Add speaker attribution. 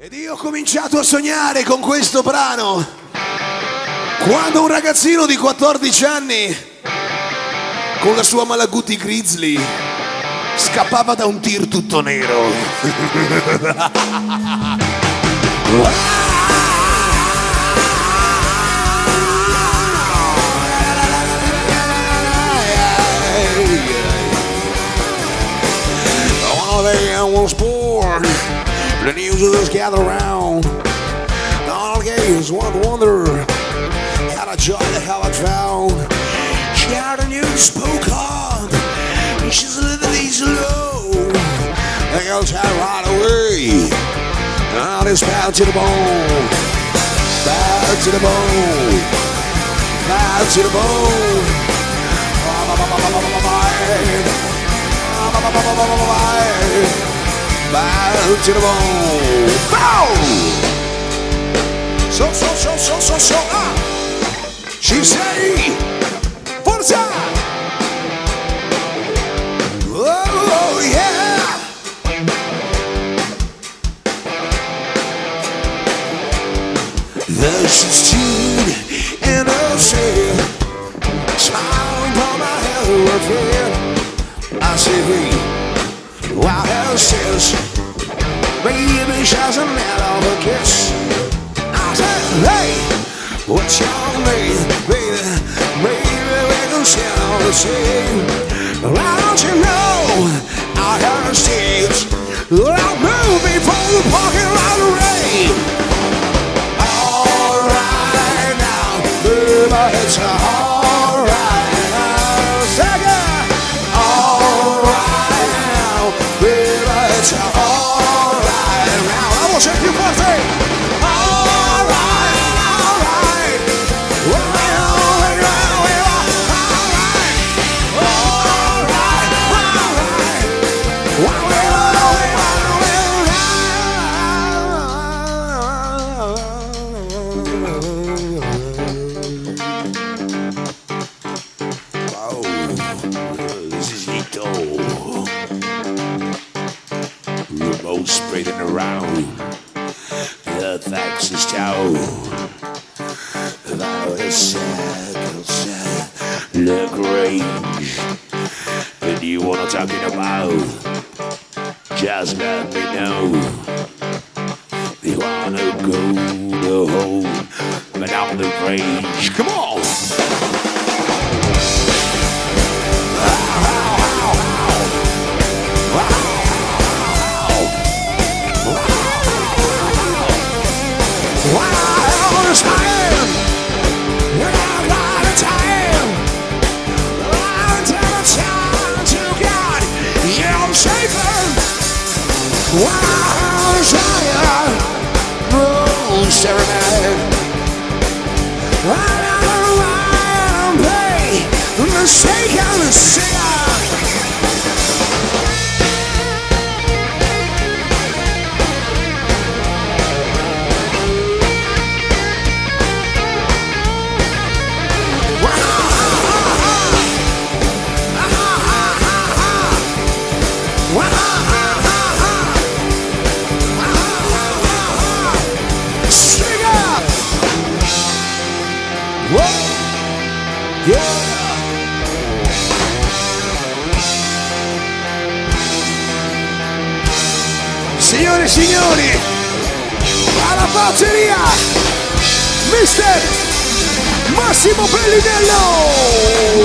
Speaker 1: Ed io ho cominciato a sognare con questo brano quando un ragazzino di 14 anni con la sua Malaguti Grizzly scappava da un tir tutto nero. One day I was born, the news of us gather round. All games, one wonder, had a joy that how I found. She had a new spoke on, she's living these low. The girl's had right away, now it's bow to the bone, bow to the bone, bow to the bone. Bow to the bone. Bow! So, she say, Forza! Oh, yeah! There's 16 in her shade, smiling on my head. I say, hey, while hell says, baby, she hasn't had all the kiss. I said, hey, what's your name, baby? Baby, we can share all the same. Why don't you know our hair stays? I'll move before the parking lot rain. All right now, baby, it's all right now. Second, all right now, baby, it's all right now. I will check you for a thing. All right, all right. All right, all right, oh, this is Nito. Remote spreading around. The facts is down. Look range. And you what I'm talking about? Just let me know. You wanna go the home, but on the range. Come on! Wow, Zion, Rose Serenade. I'm play the mistake of the singer. Signore e signori, alla batteria, Mister Massimo Bellinello!